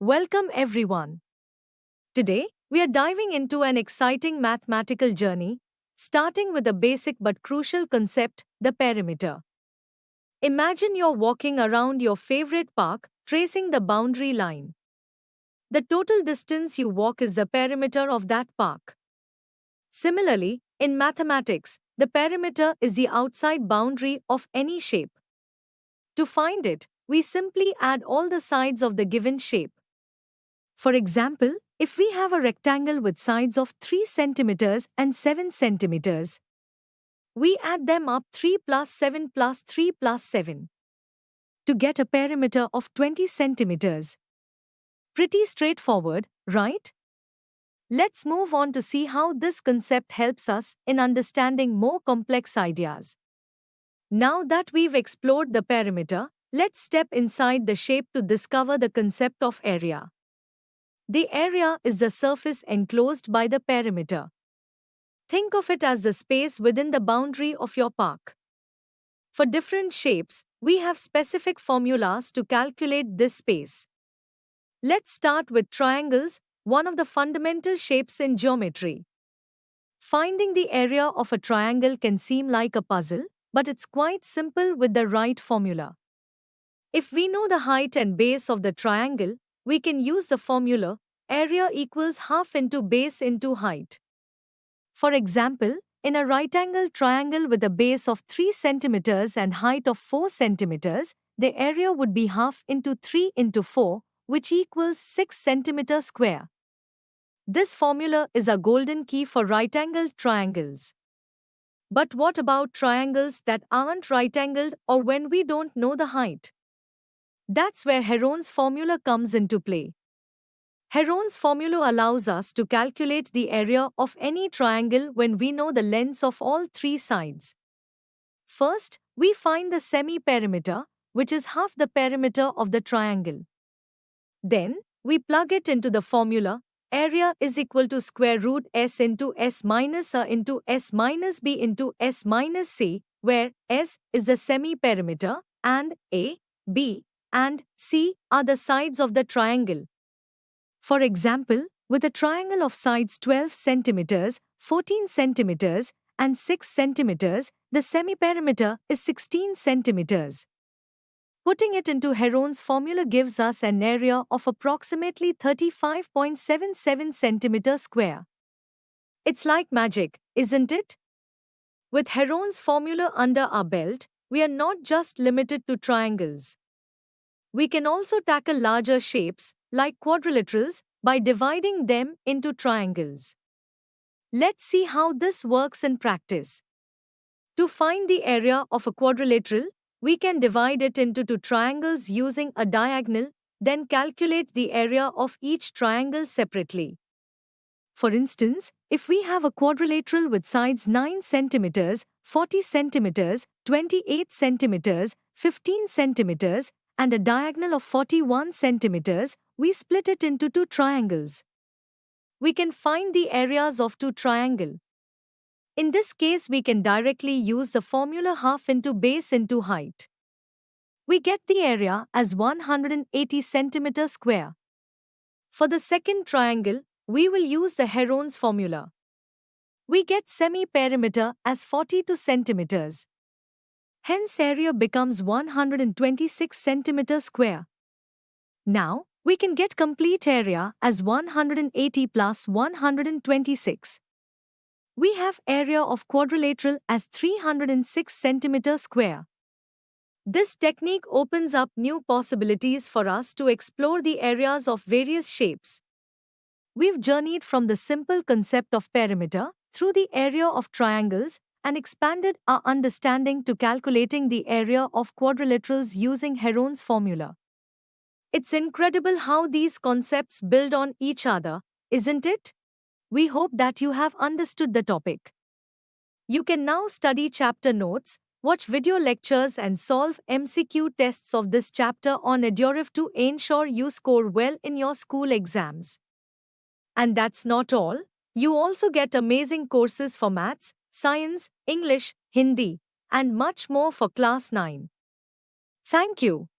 Welcome everyone. Today, we are diving into an exciting mathematical journey, starting with a basic but crucial concept, the perimeter. Imagine you're walking around your favorite park, tracing the boundary line. The total distance you walk is the perimeter of that park. Similarly, in mathematics, the perimeter is the outside boundary of any shape. To find it, we simply add all the sides of the given shape. For example, if we have a rectangle with sides of 3 centimeters and 7 centimeters, we add them up 3 plus 7 plus 3 plus 7 to get a perimeter of 20 centimeters. Pretty straightforward, right? Let's move on to see how this concept helps us in understanding more complex ideas. Now that we've explored the perimeter, let's step inside the shape to discover the concept of area. The area is the surface enclosed by the perimeter. Think of it as the space within the boundary of your park. For different shapes, we have specific formulas to calculate this space. Let's start with triangles, one of the fundamental shapes in geometry. Finding the area of a triangle can seem like a puzzle, but it's quite simple with the right formula. If we know the height and base of the triangle, we can use the formula area equals half into base into height. For example, in a right-angle triangle with a base of 3 centimeters and height of 4 centimeters, the area would be half into 3 into 4, which equals 6 centimeters square. This formula is a golden key for right-angled triangles. But what about triangles that aren't right-angled or when we don't know the height? That's where Heron's formula comes into play. Heron's formula allows us to calculate the area of any triangle when we know the lengths of all 3 sides. First, we find the semi-perimeter, which is half the perimeter of the triangle. Then, we plug it into the formula, area is equal to square root s into s minus a into s minus b into s minus c, where s is the semi-perimeter, and a, b, and c are the sides of the triangle. For example, with a triangle of sides 12 centimeters, 14 centimeters, and 6 centimeters, the semi-perimeter is 16 centimeters. Putting it into Heron's formula gives us an area of approximately 35.77 centimeters square. It's like magic, isn't it? With Heron's formula under our belt, we are not just limited to triangles. We can also tackle larger shapes, like quadrilaterals, by dividing them into triangles. Let's see how this works in practice. To find the area of a quadrilateral, we can divide it into 2 triangles using a diagonal, then calculate the area of each triangle separately. For instance, if we have a quadrilateral with sides 9 centimeters, 40 centimeters, 28 centimeters, 15 centimeters, and a diagonal of 41 centimeters, we split it into 2 triangles. We can find the areas of 2 triangles. In this case, we can directly use the formula half into base into height. We get the area as 180 centimeters square. For the second triangle, we will use the Heron's formula. We get semi-perimeter as 42 centimeters. Hence, area becomes 126 centimeters square. Now, we can get complete area as 180 plus 126. We have area of quadrilateral as 306 centimeters square. This technique opens up new possibilities for us to explore the areas of various shapes. We've journeyed from the simple concept of perimeter through the area of triangles and expanded our understanding to calculating the area of quadrilaterals using Heron's formula. It's incredible how these concepts build on each other, isn't it? We hope that you have understood the topic. You can now study chapter notes, watch video lectures and solve MCQ tests of this chapter on Eduref to ensure you score well in your school exams. And that's not all. You also get amazing courses for maths, science, English, Hindi, and much more for class 9. Thank you.